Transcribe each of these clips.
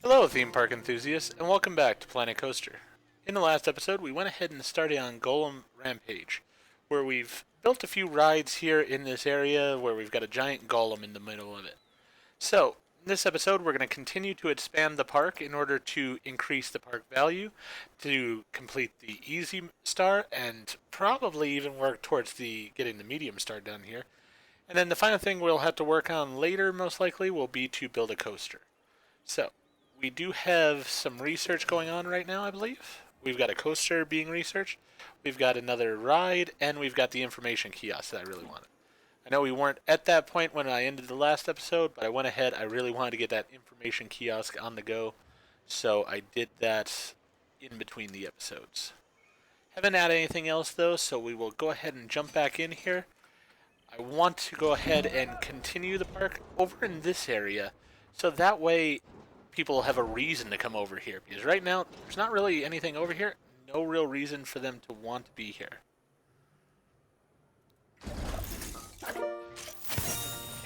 Hello, theme park enthusiasts, and welcome back to Planet Coaster. In the last episode, we went ahead and started on Golem Rampage, where we've built a few rides here in this area where we've got a giant golem in the middle of it. So, in this episode, we're going to continue to expand the park in order to increase the park value, to complete the easy star, and probably even work towards getting the medium star done here. And then the final thing we'll have to work on later, most likely, will be to build a coaster. So, we do have some research going on right now, I believe. We've got a coaster being researched, we've got another ride, and we've got the information kiosk that I really wanted. I know we weren't at that point when I ended the last episode, but I went ahead. I really wanted to get that information kiosk on the go, so I did that in between the episodes. Haven't added anything else though, so we will go ahead and jump back in here. I want to go ahead and continue the park over in this area, so that way people have a reason to come over here. Because right now, there's not really anything over here. No real reason for them to want to be here.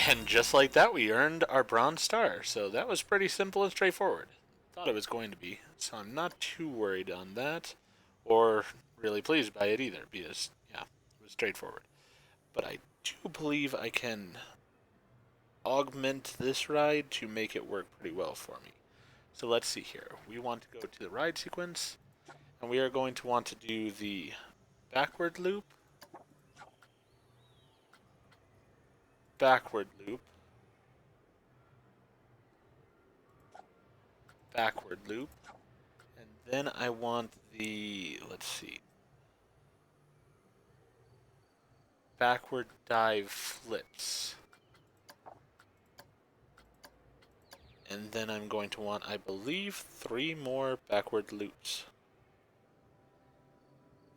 And just like that, we earned our bronze star. So that was pretty simple and straightforward. Thought it was going to be. So I'm not too worried on that. Or really pleased by it either. Because, yeah, it was straightforward. But I do believe I can augment this ride to make it work pretty well for me. So let's see here. We want to go to the ride sequence, and we are going to want to do the backward loop, backward loop, backward loop, and then I want the, let's see, backward dive flips. And then I'm going to want, I believe, 3 more backward loops.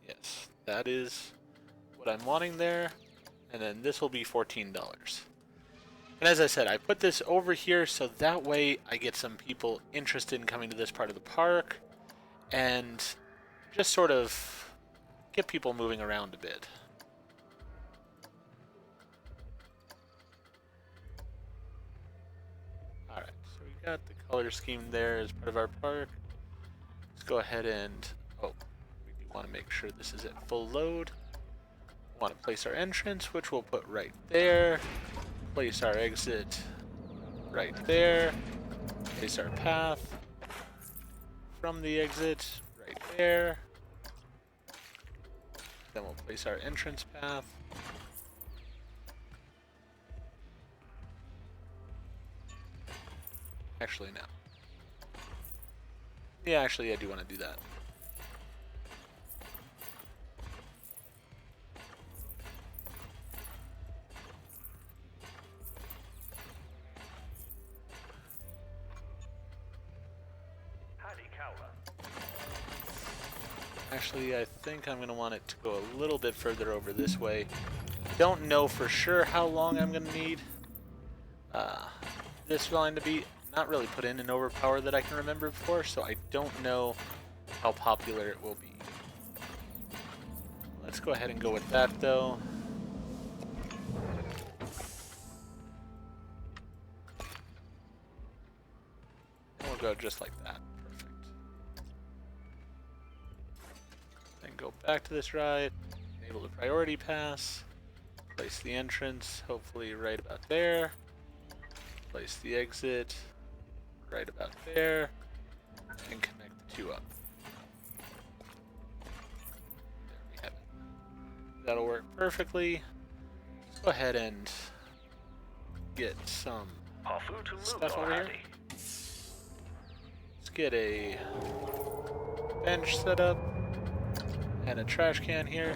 Yes, that is what I'm wanting there. And then this will be $14. And as I said, I put this over here so that way I get some people interested in coming to this part of the park. And just sort of get people moving around a bit. Alright, so we got the color scheme there as part of our park. Let's go ahead and, we do want to make sure this is at full load. We want to place our entrance, which we'll put right there. Place our exit right there. Place our path from the exit right there. Then we'll place our entrance path. Actually, no. Yeah, actually, I do want to do that. Actually, I think I'm going to want it to go a little bit further over this way. Don't know for sure how long I'm going to need this line to be. Not really put in an overpower that I can remember before, so I don't know how popular it will be. Let's go ahead and go with that, though. And we'll go just like that. Perfect. Then go back to this ride, enable the priority pass, place the entrance, hopefully right about there, place the exit right about there, and connect the two up. There we have it. That'll work perfectly. Let's go ahead and get some stuff over here. Let's get a bench set up and a trash can here.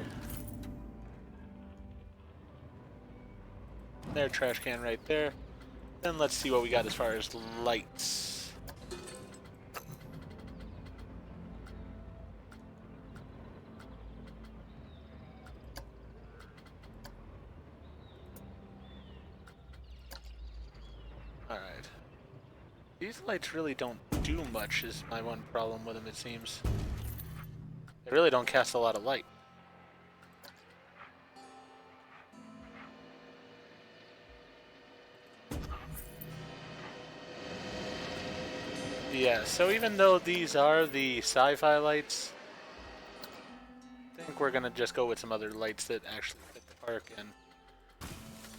There, trash can right there. Then let's see what we got as far as lights. Alright. These lights really don't do much is my one problem with them, it seems. They really don't cast a lot of light. Yeah, so even though these are the sci-fi lights, I think we're gonna just go with some other lights that actually fit the park and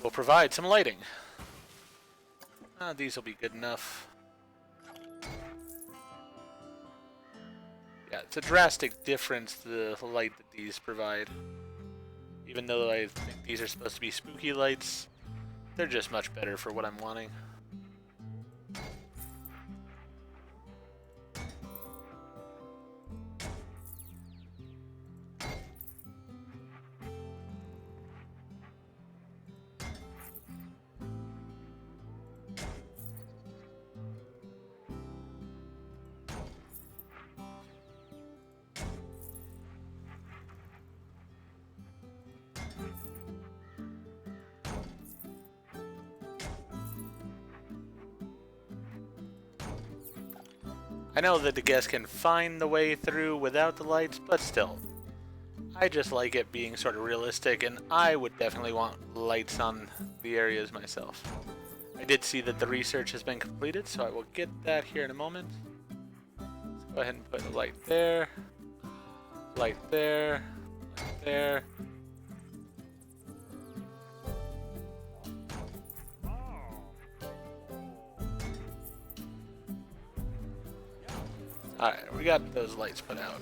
will provide some lighting. These will be good enough. Yeah, it's a drastic difference, the light that these provide. Even though I think these are supposed to be spooky lights, they're just much better for what I'm wanting. I know that the guests can find the way through without the lights, but still, I just like it being sort of realistic, and I would definitely want lights on the areas myself. I did see that the research has been completed, so I will get that here in a moment. Let's go ahead and put a light there, light there, light there. Alright, we got those lights put out.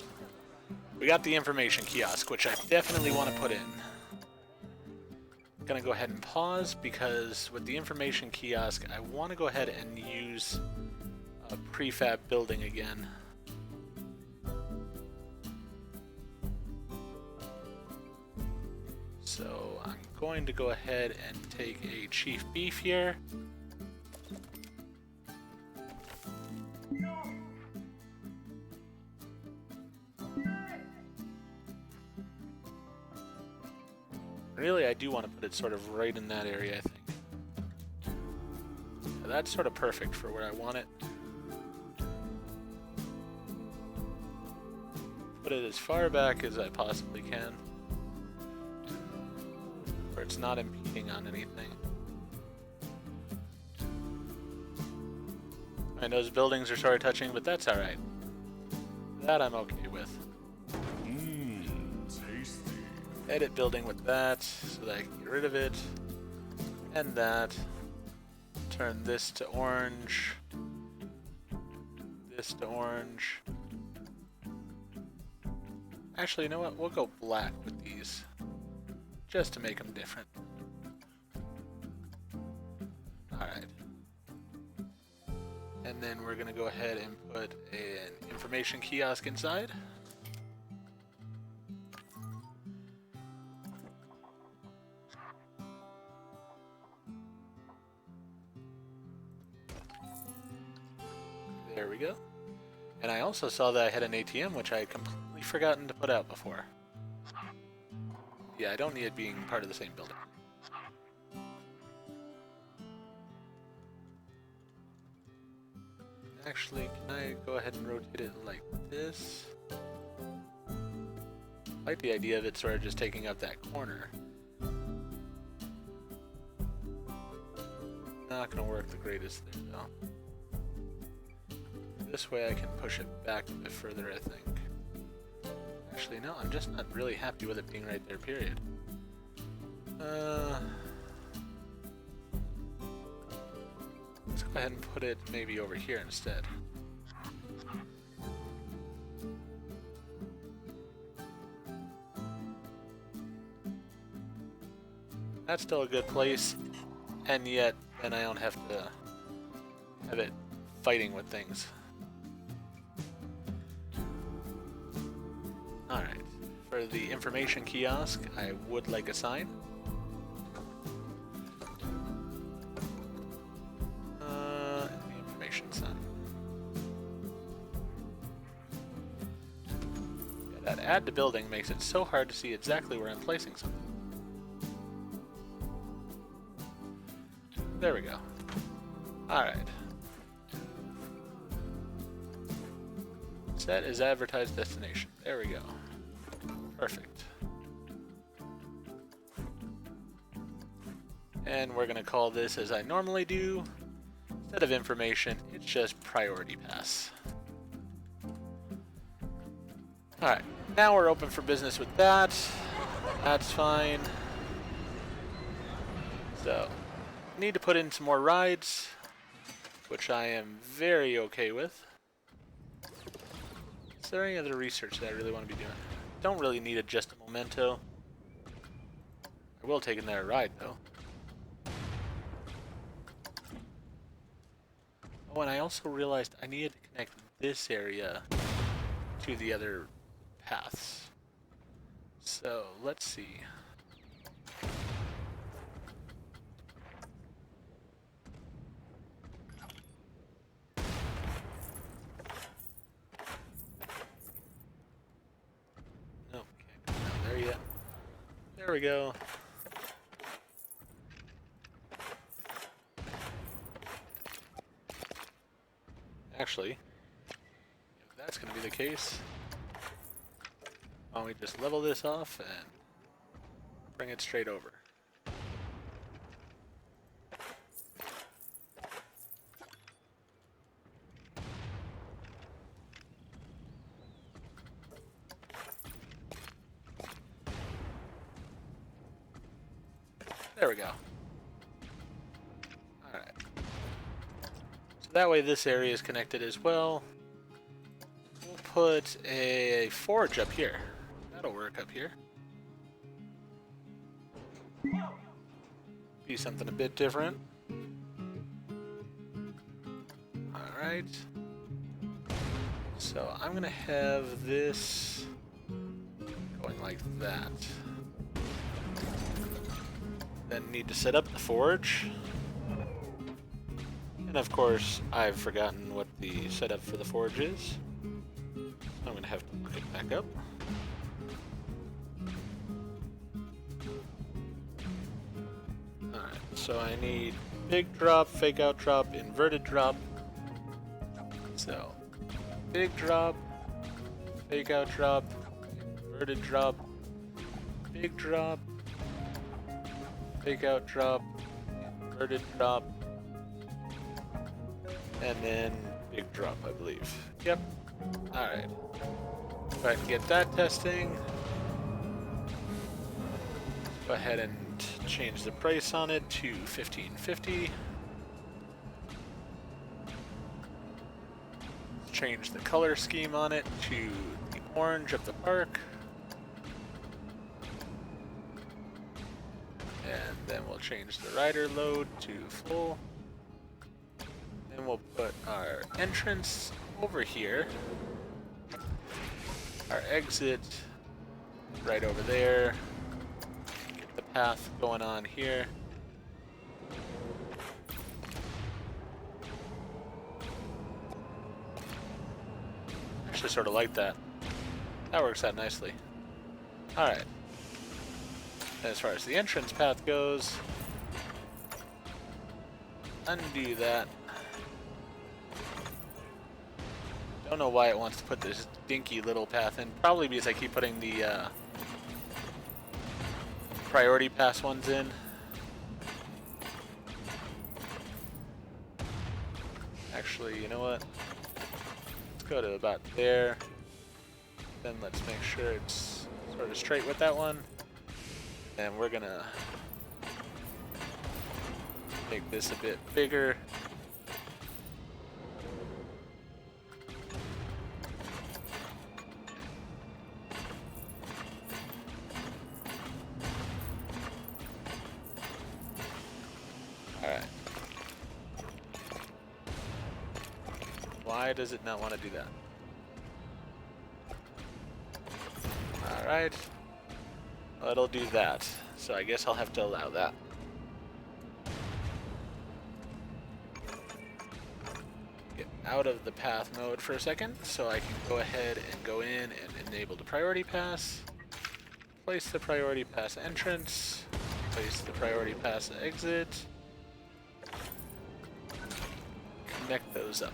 We got the information kiosk, which I definitely want to put in. I'm gonna go ahead and pause because with the information kiosk, I want to go ahead and use a prefab building again. So I'm going to go ahead and take a chief beef here. Really, I do want to put it sort of right in that area, I think. Yeah, that's sort of perfect for where I want it. Put it as far back as I possibly can, where it's not impeding on anything. And those buildings are sort of touching, but that's alright. That I'm okay with. Edit building with that, so that I can get rid of it. And that. Turn this to orange. This to orange. Actually, you know what? We'll go black with these. Just to make them different. Alright. And then we're going to go ahead and put an information kiosk inside. There we go. And I also saw that I had an ATM, which I had completely forgotten to put out before. Yeah, I don't need it being part of the same building. Actually, can I go ahead and rotate it like this? I like the idea of it sort of just taking up that corner. Not gonna work the greatest there, though. This way I can push it back a bit further, I think. Actually, no, I'm just not really happy with it being right there, period. Let's go ahead and put it maybe over here instead. That's still a good place, and yet then I don't have to have it fighting with things. Alright, for the information kiosk, I would like a sign. The information sign. Yeah, that add to building makes it so hard to see exactly where I'm placing something. There we go. Alright. Set is advertised destination. There we go. Perfect. And we're going to call this as I normally do. instead of information, it's just priority pass. Alright, now we're open for business with that. That's fine. So, need to put in some more rides, which I am very okay with. Is there any other research that I really want to be doing? Don't really need just a memento. I will take another ride, though. Oh, and I also realized I needed to connect this area to the other paths. So, let's see. No, can't go down there yet. There we go. Actually, if that's going to be the case, why don't we just level this off and bring it straight over. There we go. Alright. So that way this area is connected as well. We'll put a forge up here. That'll work up here. Be something a bit different. Alright. So I'm gonna have this going like that. Then need to set up the forge. And of course, I've forgotten what the setup for the forge is. I'm gonna have to look it back up. Alright, so I need big drop, fake out drop, inverted drop. So, big drop, fake out drop, inverted drop, big drop, fake out drop, inverted drop, and then big drop, I believe. Yep. Alright. Go ahead and get that testing. Go ahead and change the price on it to $15.50. Change the color scheme on it to the orange of the park. And then we'll change the rider load to full. Then we'll put our entrance over here. Our exit right over there. Get the path going on here. Actually sort of like that. That works out nicely. Alright. As far as the entrance path goes, undo that. Don't know why it wants to put this dinky little path in. Probably because I keep putting the priority pass ones in. Actually, you know what? Let's go to about there. Then let's make sure it's sort of straight with that one. And we're gonna make this a bit bigger. Alright. Why does it not want to do that? Alright. Well, it'll do that, so I guess I'll have to allow that. Get out of the path mode for a second, so I can go ahead and go in and enable the priority pass. Place the priority pass entrance. Place the priority pass exit. Connect those up.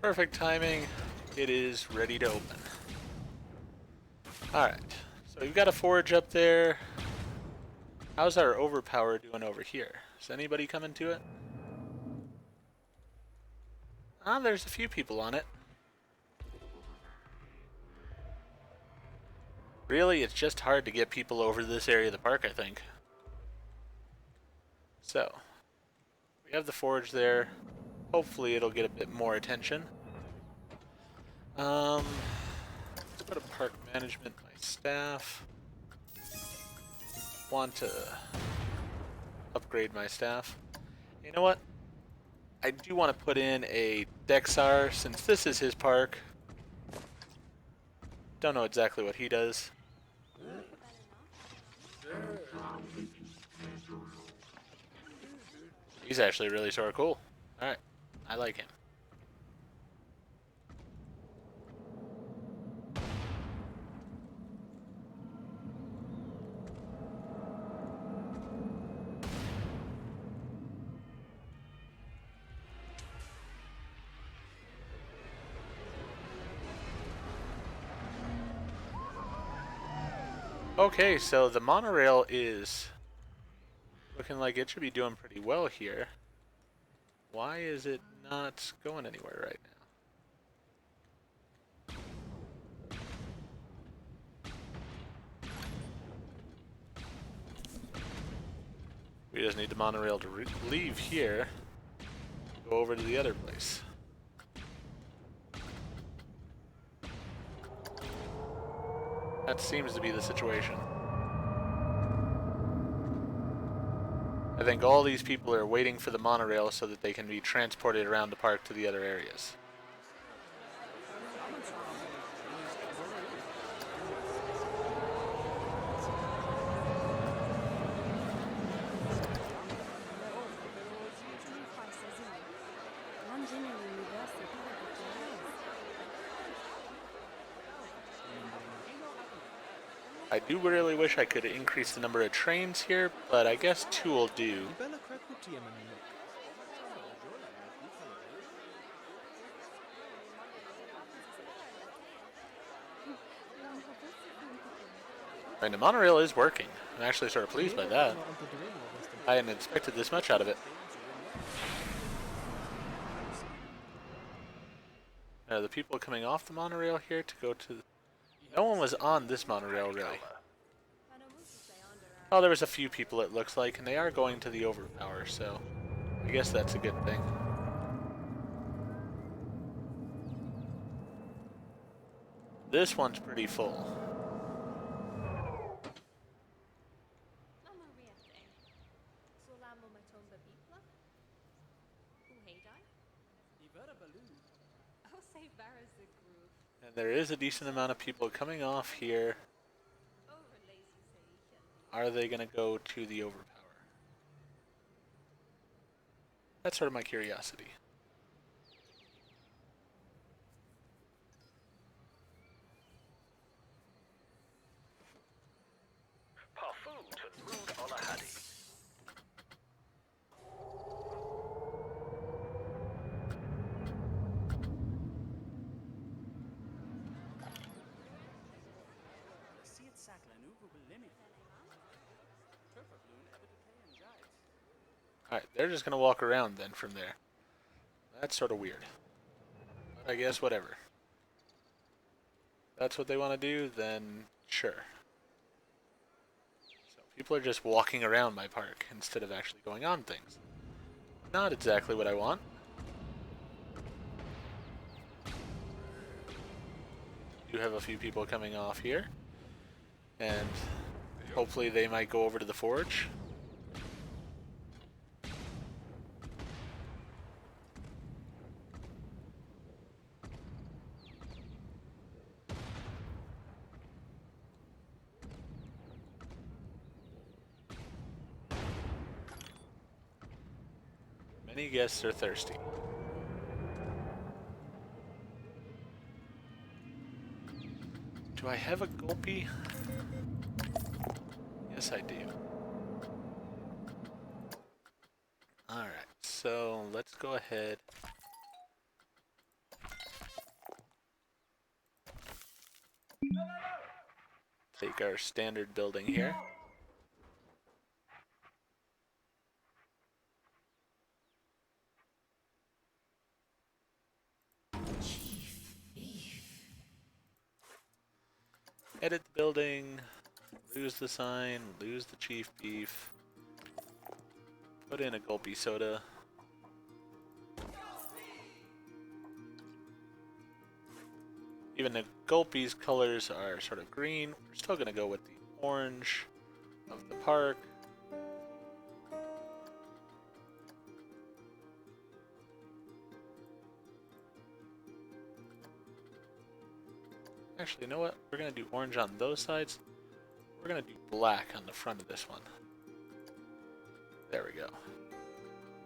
Perfect timing. It is ready to open. Alright, so we've got a forge up there. How's our overpower doing over here? Is anybody coming to it? Ah, there's a few people on it. Really, it's just hard to get people over to this area of the park, I think. So, we have the forge there. Hopefully it'll get a bit more attention. Let's go to park management, my staff. Want to upgrade my staff. You know what? I do want to put in a Dexar since this is his park. Don't know exactly what he does. He's actually really sort of cool. Alright, I like him. Okay, so the monorail is looking like it should be doing pretty well here. Why is it not going anywhere right now? We just need the monorail to leave here, go over to the other place. That seems to be the situation. I think all these people are waiting for the monorail so that they can be transported around the park to the other areas. I do really wish I could increase the number of trains here, but I guess 2 will do. And the monorail is working. I'm actually sort of pleased by that. I hadn't expected this much out of it. The people coming off the monorail here to go to... No one was on this monorail, really. Oh, there was a few people, it looks like, and they are going to the overpower, so I guess that's a good thing. This one's pretty full. And there is a decent amount of people coming off here. Are they going to go to the overpower? That's sort of my curiosity. Alright, they're just going to walk around then from there. That's sort of weird. But I guess whatever. If that's what they want to do, then sure. So people are just walking around my park instead of actually going on things. Not exactly what I want. Do have a few people coming off here. And hopefully they might go over to the forge. Many guests are thirsty. Do I have a gulpy? Yes, I do. Alright, so let's go ahead. Take our standard building here. Edit the building, lose the sign, lose the chief beef, put in a gulpy soda. Even the gulpy's colors are sort of green, we're still going to go with the orange of the park. Actually, you know what? We're going to do orange on those sides. We're going to do black on the front of this one. There we go.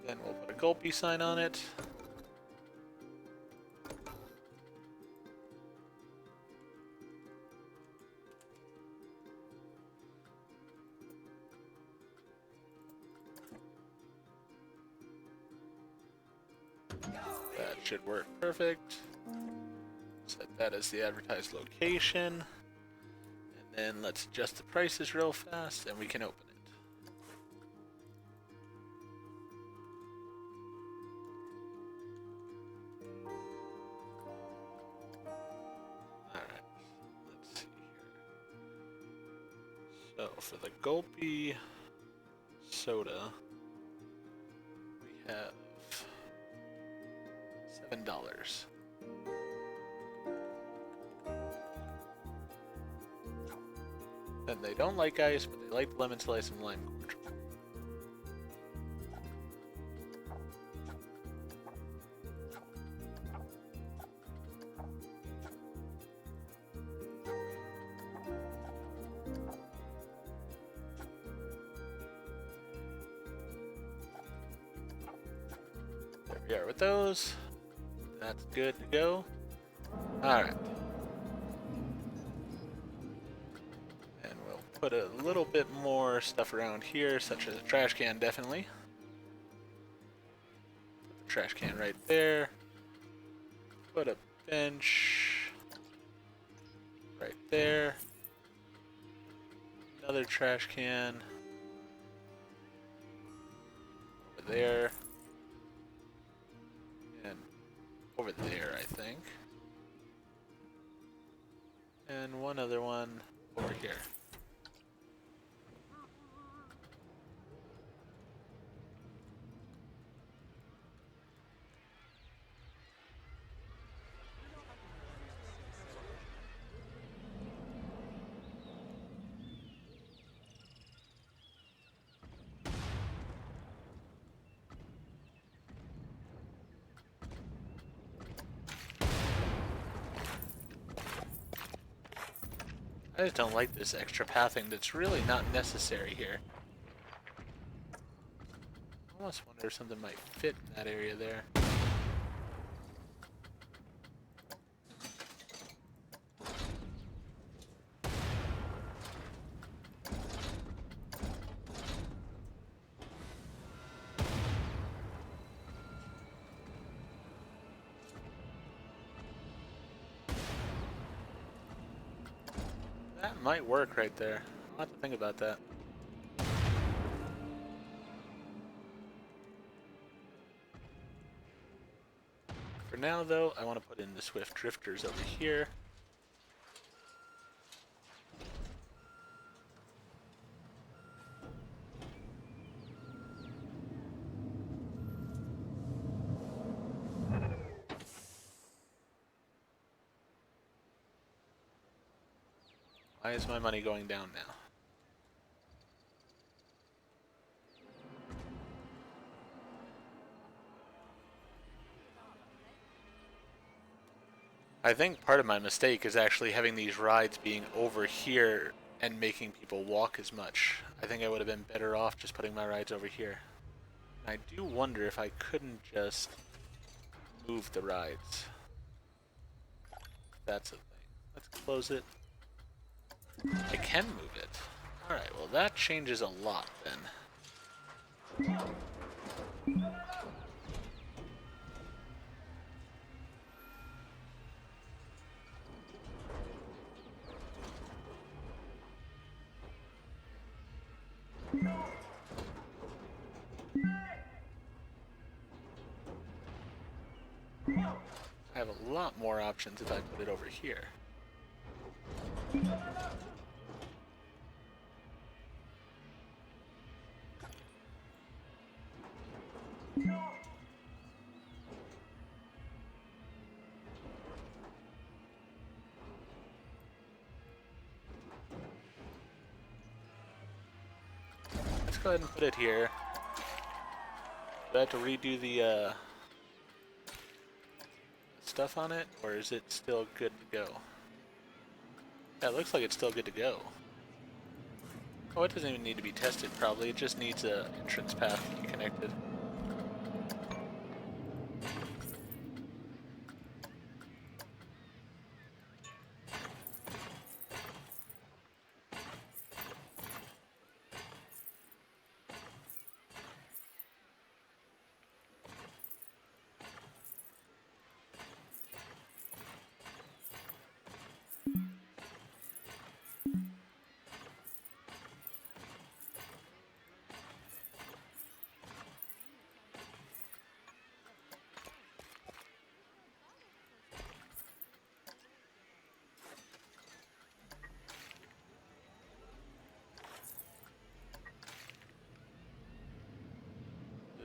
Then we'll put a gulpy sign on it. That should work perfect. Set that as the advertised location. And then let's adjust the prices real fast and we can open it. Alright, let's see here. So for the gulpy soda, we have $7. And they don't like ice, but they like lemon slice and lime cordial. There we are with those. That's good to go. Alright. Put a little bit more stuff around here, such as a trash can, definitely. Put the trash can right there. Put a bench right there. Another trash can over there. And over there, I think. And one other one over here. I just don't like this extra pathing that's really not necessary here. I almost wonder if something might fit in that area there. That might work right there. I'll have to think about that. For now, though, I want to put in the Swift Drifters over here. Why is my money going down now? I think part of my mistake is actually having these rides being over here and making people walk as much. I think I would have been better off just putting my rides over here. I do wonder if I couldn't just move the rides. That's a thing. Let's close it. I can move it. Alright, well that changes a lot then. I have a lot more options if I put it over here. Let's go ahead and put it here. Do I have to redo the stuff on it, or is it still good to go? Yeah, it looks like it's still good to go. Oh, it doesn't even need to be tested, probably. It just needs an entrance path to be connected.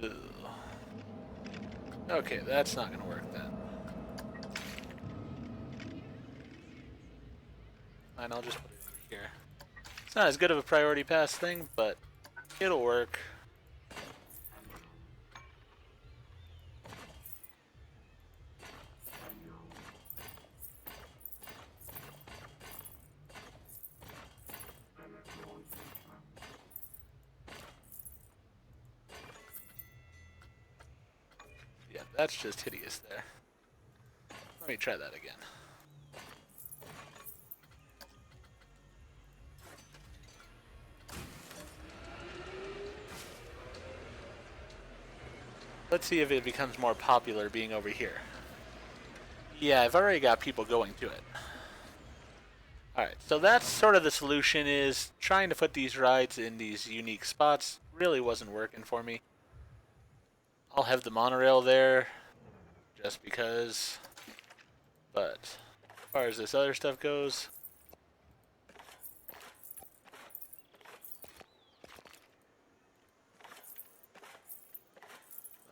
Ugh. Okay, that's not going to work then. Fine, I'll just put it over here. It's not as good of a priority pass thing, but it'll work. Yeah, that's just hideous there. Let me try that again. Let's see if it becomes more popular being over here. Yeah, I've already got people going to it. Alright, so that's sort of the solution, is trying to put these rides in these unique spots really wasn't working for me. I'll have the monorail there just because, but as far as this other stuff goes,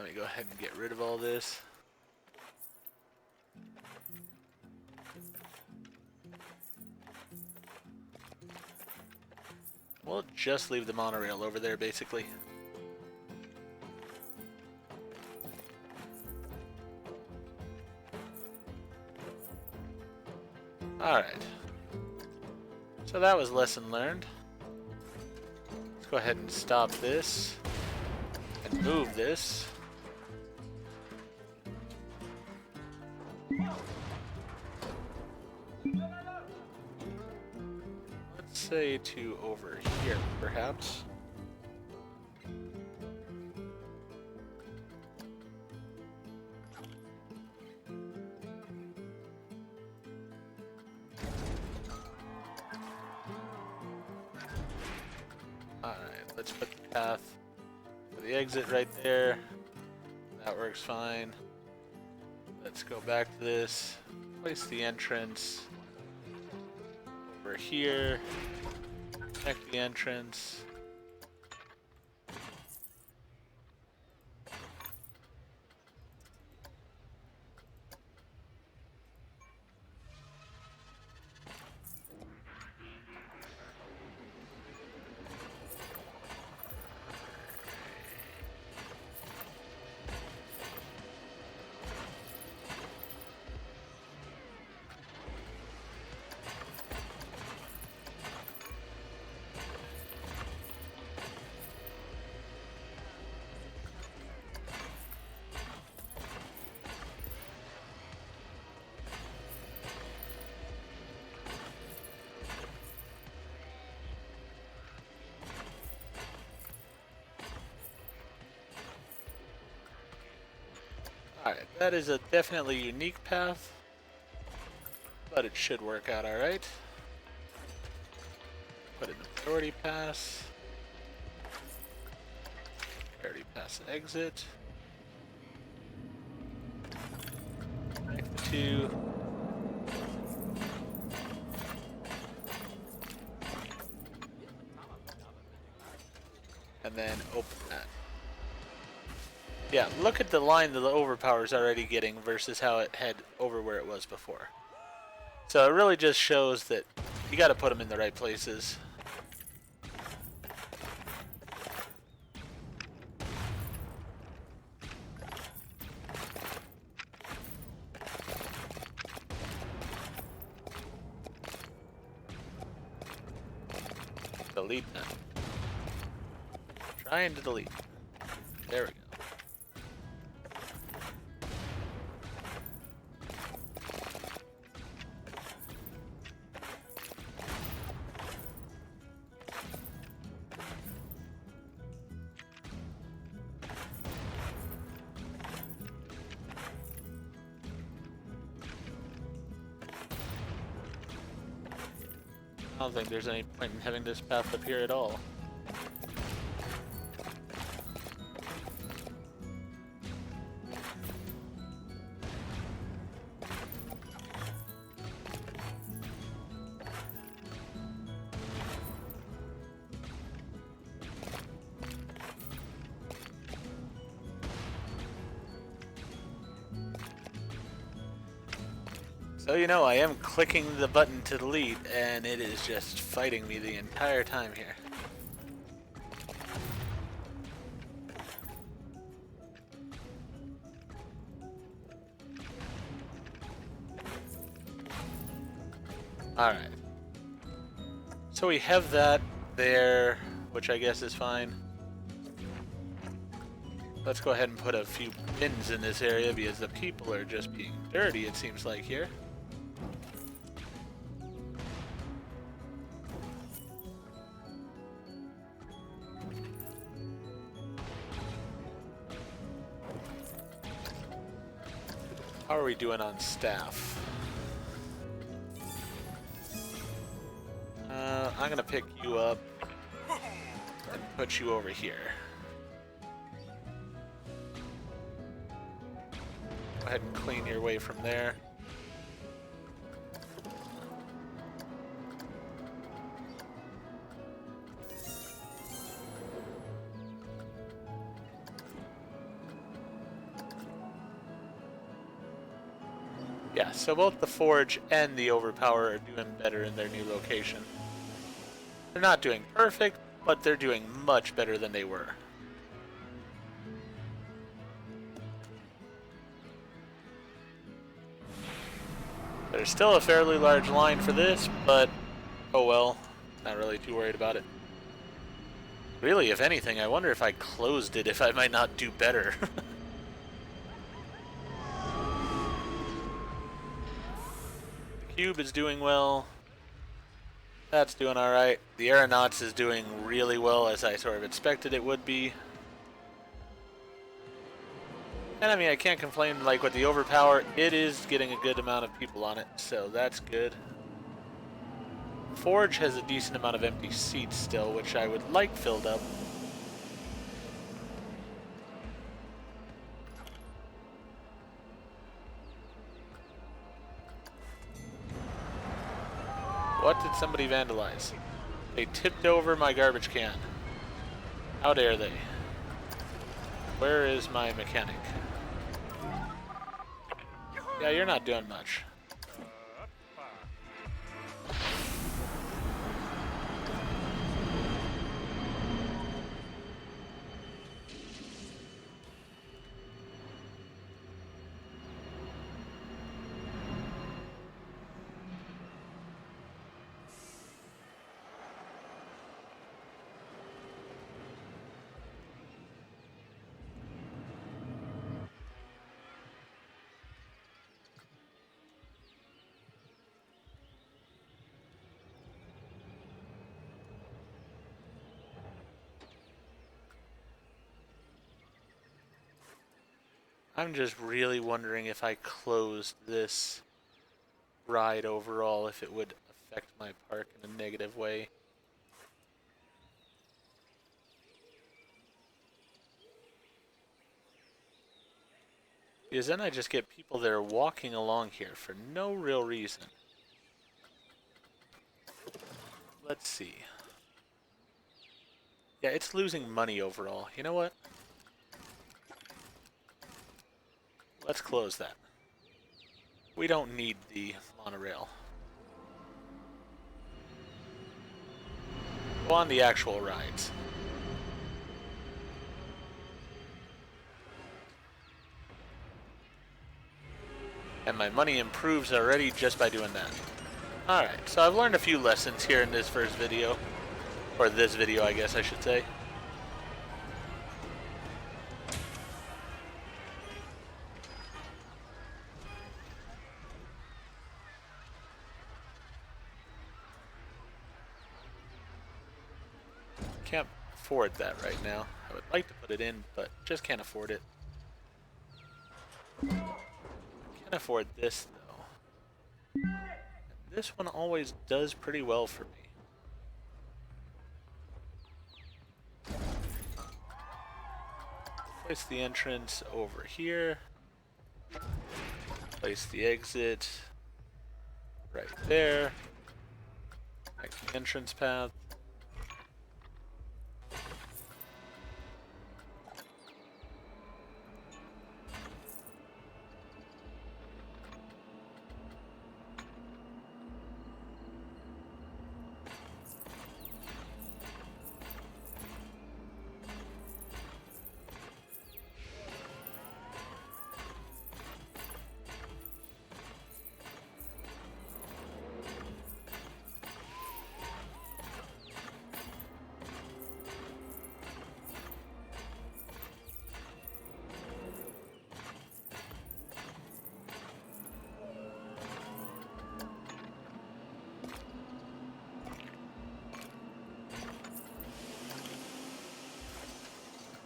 let me go ahead and get rid of all this. We'll just leave the monorail over there, basically. Alright. So that was lesson learned. Let's go ahead and stop this. And move this. Let's say to over here, perhaps. Alright, let's put the path for the exit right there. That works fine. Let's go back to this. Place the entrance over here. Connect the entrance. Alright, that is a definitely unique path, but it should work out alright. Put in the priority pass. Pass exit. Connect the two. And then open that. Yeah, look at the line that the overpower is already getting versus how it had over where it was before. So it really just shows that you got to put them in the right places. Delete them. Trying to delete. There we go. I don't think there's any point in having this path up here at all. So you know, I am clicking the button to delete, and it is just fighting me the entire time here. Alright. So we have that there, which I guess is fine. Let's go ahead and put a few bins in this area because the people are just being dirty, it seems like, here. How are we doing on staff? I'm gonna pick you up and put you over here. Go ahead and clean your way from there. Yeah, so both the Forge and the Overpower are doing better in their new location. They're not doing perfect, but they're doing much better than they were. There's still a fairly large line for this, but oh well, not really too worried about it. Really, if anything, I wonder if I closed it, if I might not do better. Cube is doing well. That's doing alright. The Aeronauts is doing really well, as I sort of expected it would be. And I mean, I can't complain, like with the Overpower, it is getting a good amount of people on it, so that's good. Forge has a decent amount of empty seats still, which I would like filled up. What did somebody vandalize? They tipped over my garbage can. How dare they? Where is my mechanic? Yeah, you're not doing much. I'm just really wondering if I closed this ride overall, if it would affect my park in a negative way. Because then I just get people that are walking along here for no real reason. Let's see. Yeah, it's losing money overall. You know what? Let's close that. We don't need the monorail. Go on the actual rides. And my money improves already just by doing that. Alright, so I've learned a few lessons here in this first video. Or this video, I guess I should say. Can't afford that right now. I would like to put it in, but just can't afford it. Can't afford this, though. And this one always does pretty well for me. Place the entrance over here. Place the exit right there. Make the entrance path.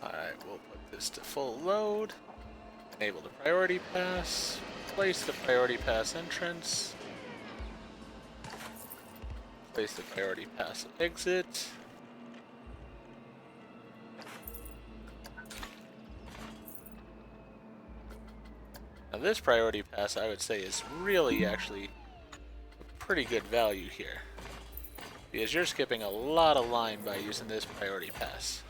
Alright, we'll put this to full load. Enable the priority pass. Place the priority pass entrance. Place the priority pass exit. Now this priority pass, I would say, is really actually a pretty good value here. Because you're skipping a lot of line by using this priority pass.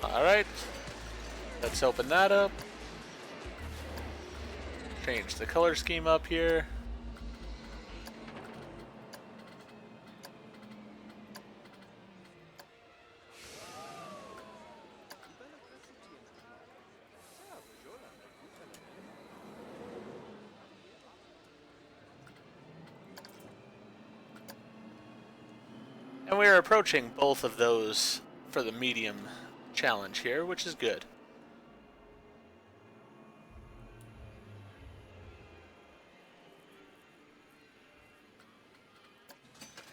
Alright, let's open that up. Change the color scheme up here. And we are approaching both of those for the medium challenge here, which is good.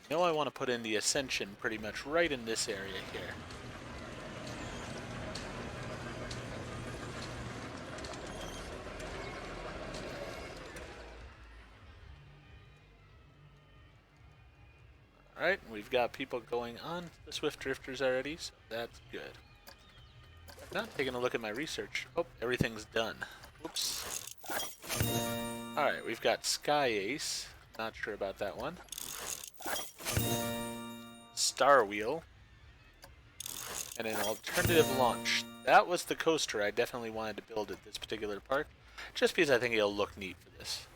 I know I want to put in the Ascension pretty much right in this area here. Alright, we've got people going on the Swift Drifters already, so that's good. Not taking a look at my research. Oh, everything's done. Whoops. Alright, we've got Sky Ace. Not sure about that one. Star Wheel. And an alternative launch. That was the coaster I definitely wanted to build at this particular park. Just because I think it'll look neat for this.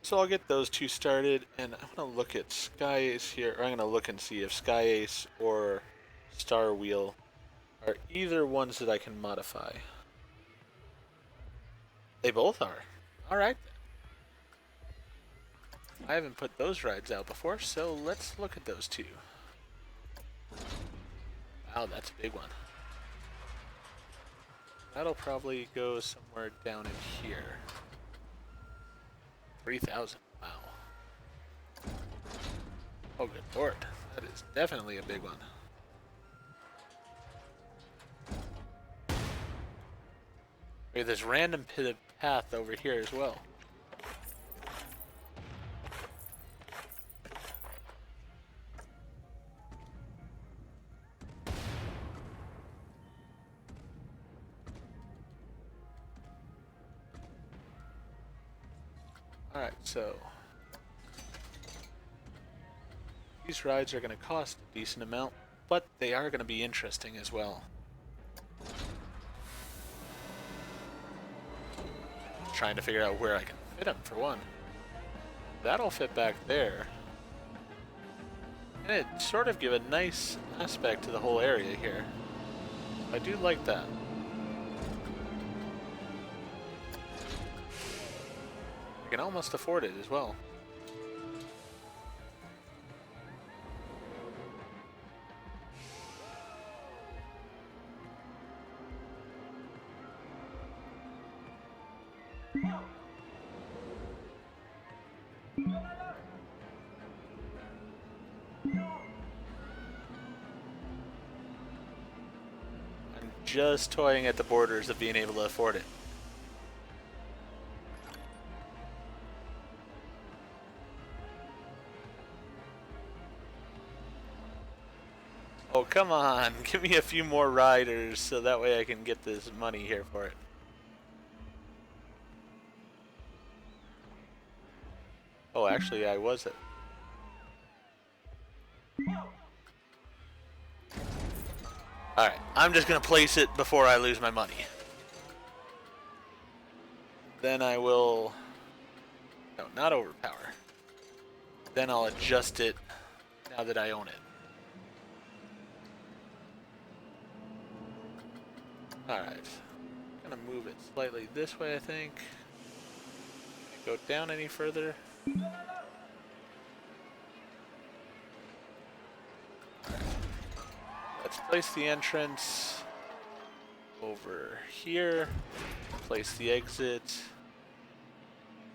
So I'll get those two started, and I'm going to look at Sky Ace here, or I'm going to look and see if Sky Ace or Star Wheel are either ones that I can modify. They both are. Alright. I haven't put those rides out before, so let's look at those two. Wow, that's a big one. That'll probably go somewhere down in here. 3,000. Wow. Oh, good lord. That is definitely a big one. We have this random pitted path over here as well. Alright, so these rides are going to cost a decent amount, but they are going to be interesting as well. Trying to figure out where I can fit them, for one. That'll fit back there. And it sort of give a nice aspect to the whole area here. I do like that. I can almost afford it as well. I'm just toying at the borders of being able to afford it. Oh, come on. Give me a few more riders so that way I can get this money here for it. Oh, actually, I was it. Alright, I'm just going to place it before I lose my money. Then I will... No, not overpower. Then I'll adjust it now that I own it. Alright. Gonna move it slightly this way, I think. Go down any further. Alright. Let's place the entrance over here. Place the exit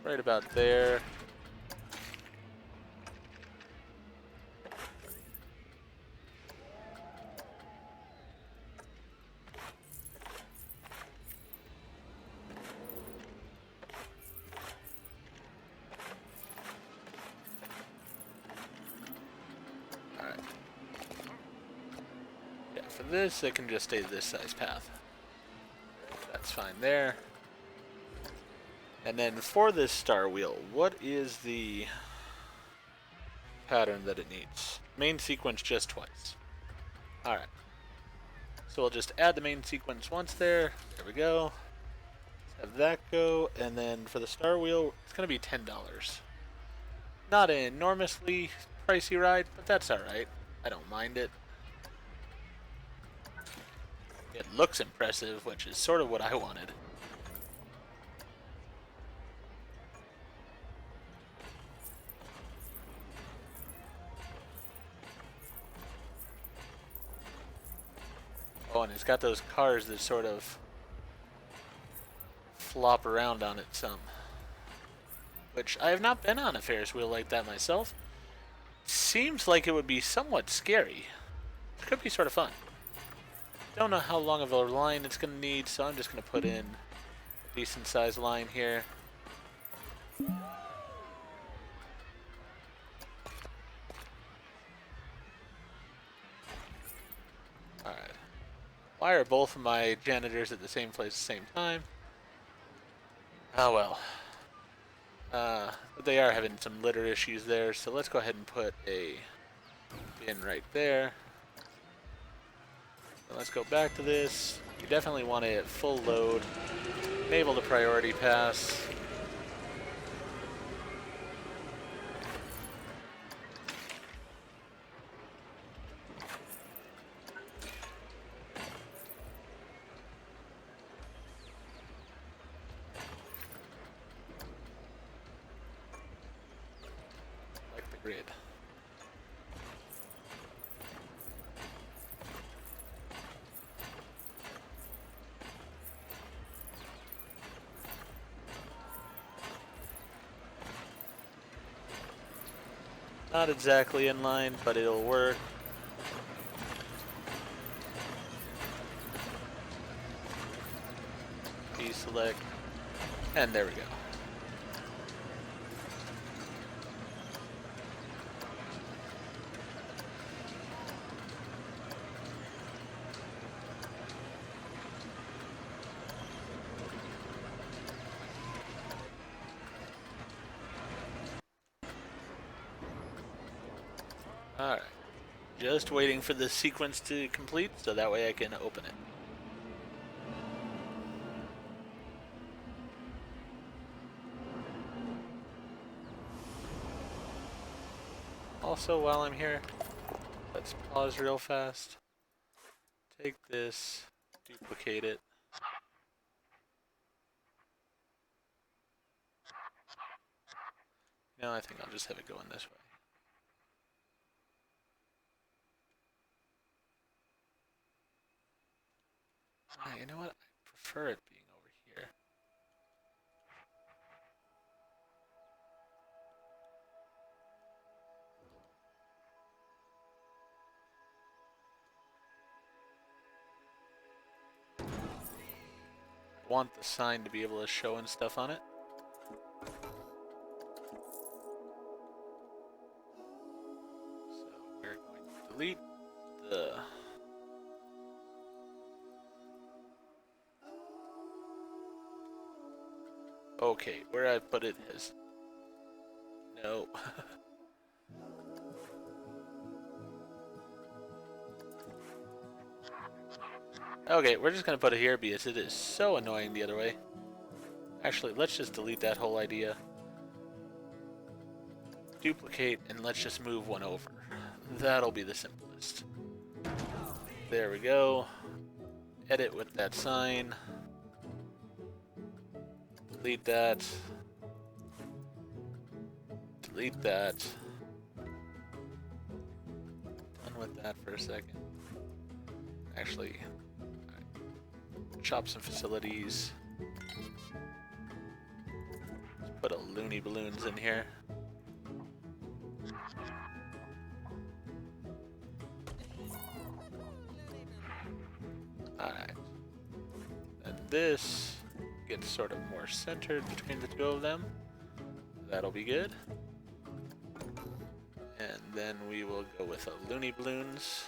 right about there. For this, it can just stay this size path. That's fine there. And then for this star wheel, what is the pattern that it needs? Main sequence just twice. Alright. So we'll just add the main sequence once there. There we go. Let's have that go. And then for the star wheel, it's going to be $10. Not an enormously pricey ride, but that's alright. I don't mind it. It looks impressive, which is sort of what I wanted. Oh, and it's got those cars that sort of flop around on it some. Which I have not been on a Ferris wheel like that myself. Seems like it would be somewhat scary. It could be sort of fun. Don't know how long of a line it's going to need, so I'm just going to put in a decent sized line here. Alright. Why are both of my janitors at the same place at the same time? Oh well. But they are having some litter issues there, so let's go ahead and put a bin right there. Let's go back to this. You definitely want it at full load. Enable the priority pass. Like the grid. Not exactly in line, but it'll work. Deselect. And there we go. Alright. Just waiting for the sequence to complete so that way I can open it. Also, while I'm here, let's pause real fast. Take this, duplicate it. No, I think I'll just have it going this way. You know what? I prefer it being over here. I want the sign to be able to show and stuff on it. So we're going to delete the... Okay, where I put it is... No. Okay, we're just gonna put it here because it is so annoying the other way. Actually, let's just delete that whole idea. Duplicate, and let's just move one over. That'll be the simplest. There we go. Edit with that sign. Delete that. Delete that. Done with that for a second. Actually, chop some facilities. Let's put a loony balloons in here. Alright. And this gets sort of more centered between the two of them. That'll be good. And then we will go with a loony balloons.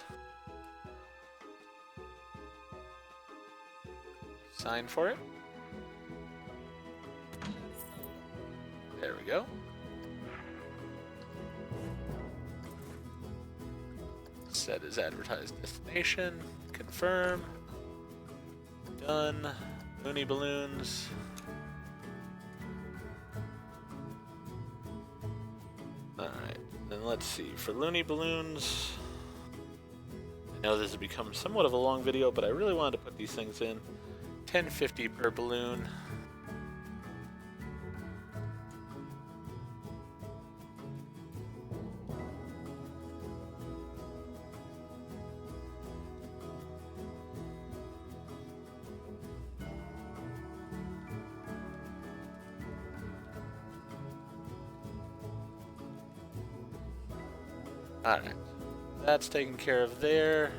Sign for it. There we go. Set as advertised destination. Confirm. Done. Loony balloons. Alright, then let's see. For loony balloons, I know this has become somewhat of a long video, but I really wanted to put these things in. 1050 per balloon. Alright, that's taken care of there.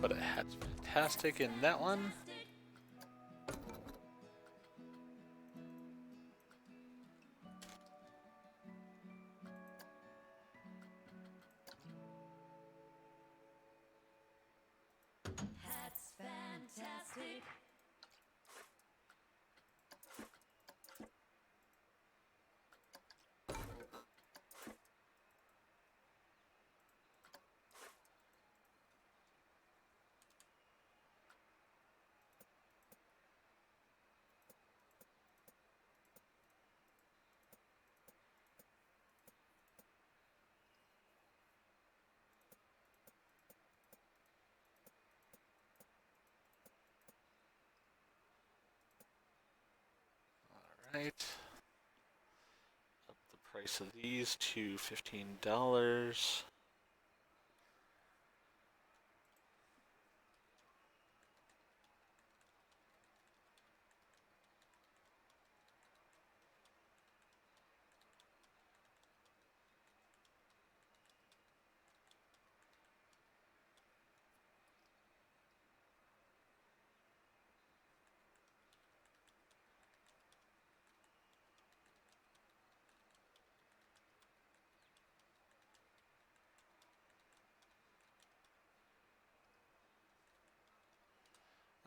But a hat's fantastic in that one. Hat's fantastic. Right. Up the price of these to $15.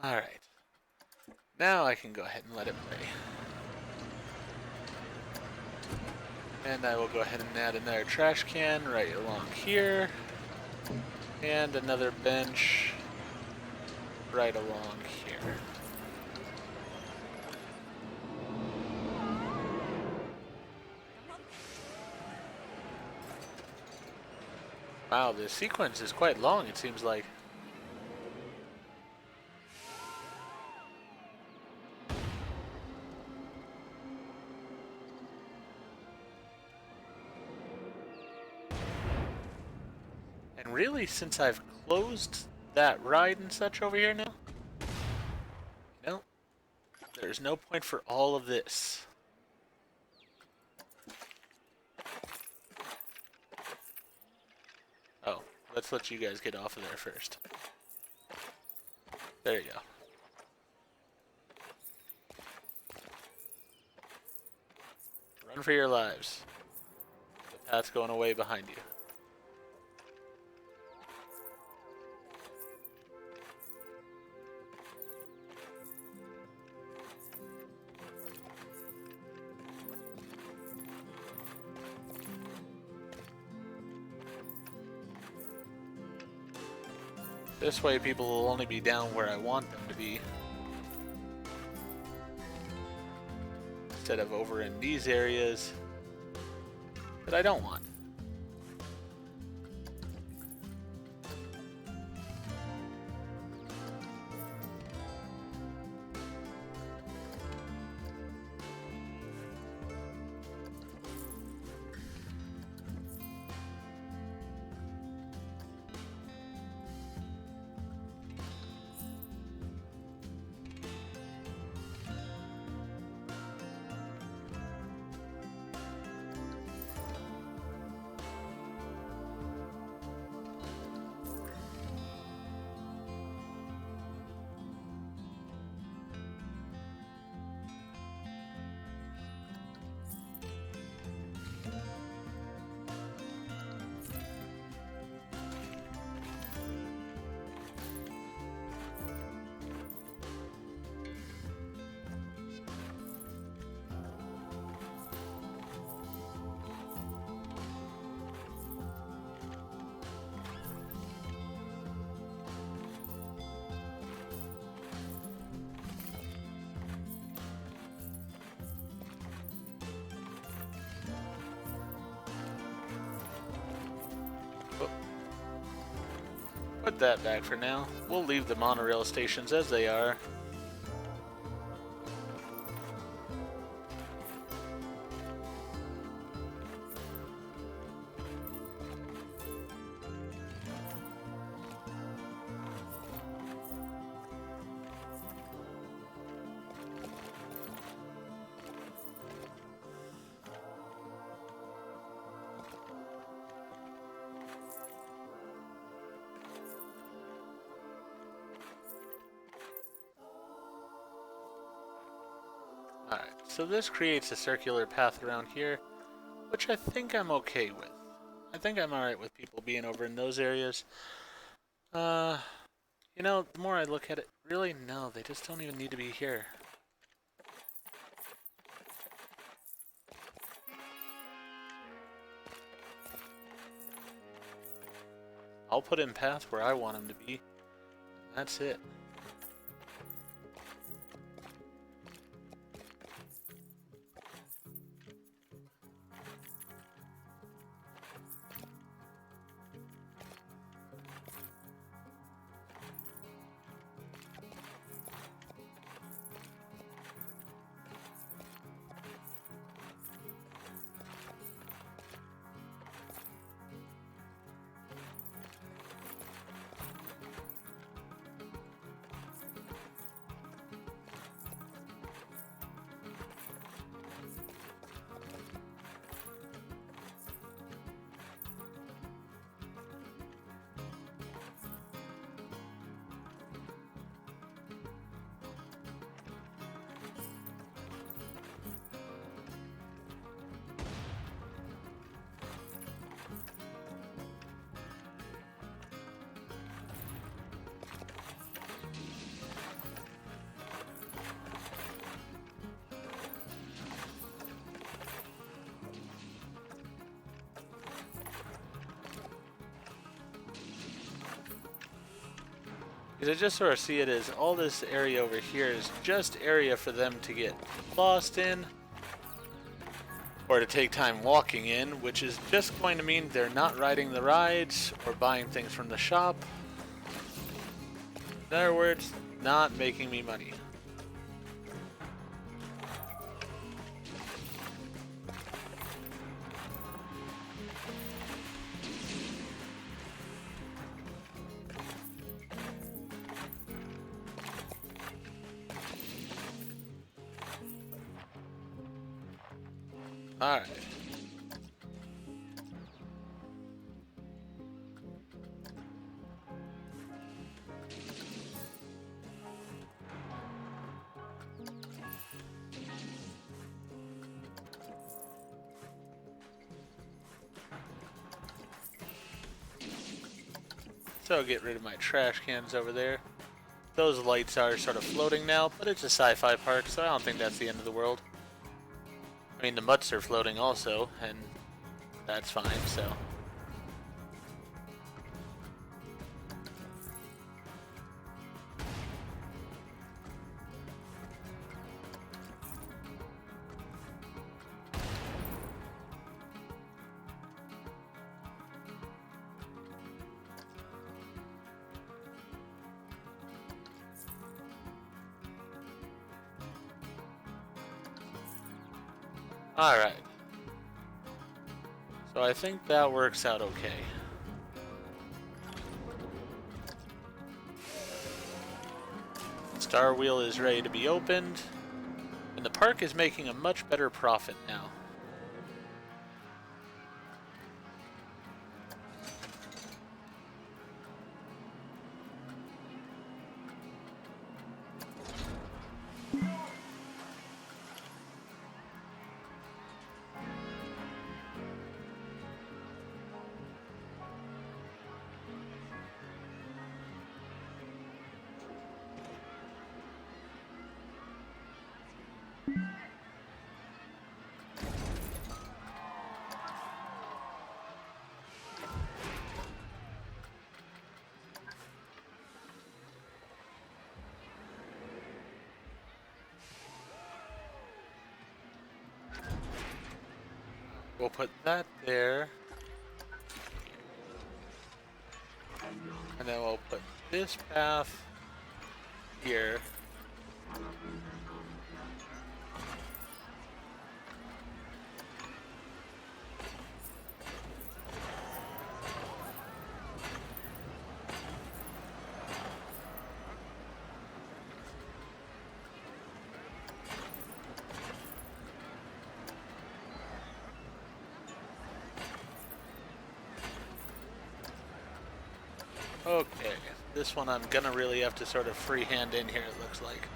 Alright. Now I can go ahead and let it play. And I will go ahead and add another trash can right along here. And another bench right along here. Wow, the sequence is quite long, it seems like. And really, since I've closed that ride and such over here now, you know, there's no point for all of this. Oh, let's let you guys get off of there first. There you go. Run for your lives. The path's going away behind you. This way people will only be down where I want them to be. Instead of over in these areas that I don't want. Put that back for now. We'll leave the monorail stations as they are. Alright, so this creates a circular path around here, which I think I'm okay with. I think I'm alright with people being over in those areas. You know, the more I look at it, really, no, they just don't even need to be here. I'll put in path where I want them to be. That's it. Because I just sort of see it as all this area over here is just area for them to get lost in. Or to take time walking in, which is just going to mean they're not riding the rides or buying things from the shop. In other words, not making me money. Alright. So I'll get rid of my trash cans over there. Those lights are sort of floating now, but it's a sci-fi park, so I don't think that's the end of the world. I mean, the mutts are floating also, and that's fine, so. Alright. So I think that works out okay. Star Wheel is ready to be opened, and the park is making a much better profit now. We'll put that there. And then we'll put this path here. Okay, this one I'm gonna really have to sort of freehand in here, it looks like.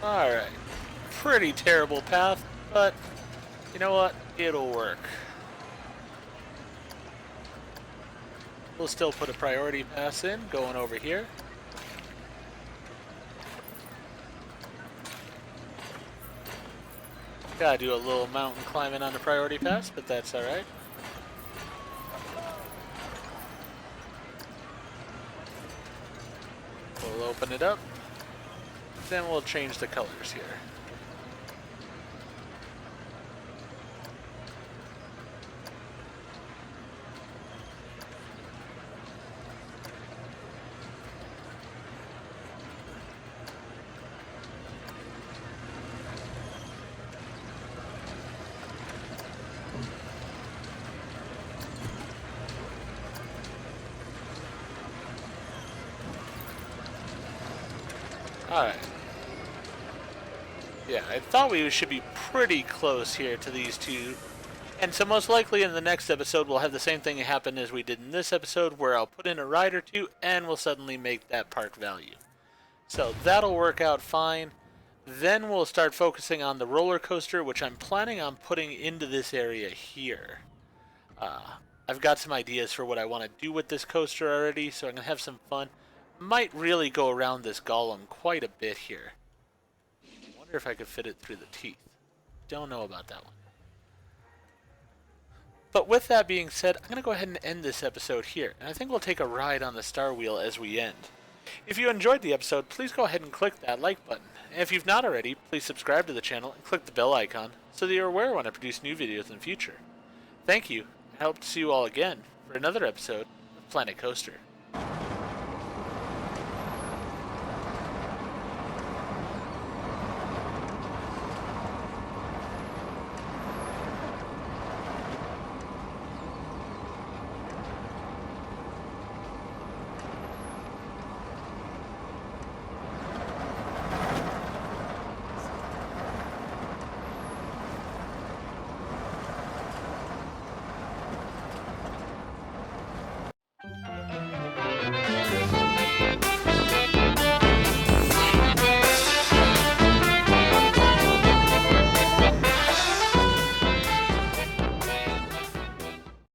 Alright, pretty terrible path, but you know what? It'll work. We'll still put a priority pass in, going over here. Gotta do a little mountain climbing on the priority pass, but that's alright. We'll open it up. Then we'll change the colors here. Alright. Yeah, I thought we should be pretty close here to these two. And so most likely in the next episode we'll have the same thing happen as we did in this episode, where I'll put in a ride or two and we'll suddenly make that park value. So that'll work out fine. Then we'll start focusing on the roller coaster, which I'm planning on putting into this area here. I've got some ideas for what I want to do with this coaster already, so I'm going to have some fun. Might really go around this golem quite a bit here. I wonder if I could fit it through the teeth. Don't know about that one. But with that being said, I'm going to go ahead and end this episode here, and I think we'll take a ride on the Star Wheel as we end. If you enjoyed the episode, please go ahead and click that like button. And if you've not already, please subscribe to the channel and click the bell icon so that you're aware when I produce new videos in the future. Thank you, and I hope to see you all again for another episode of Planet Coaster.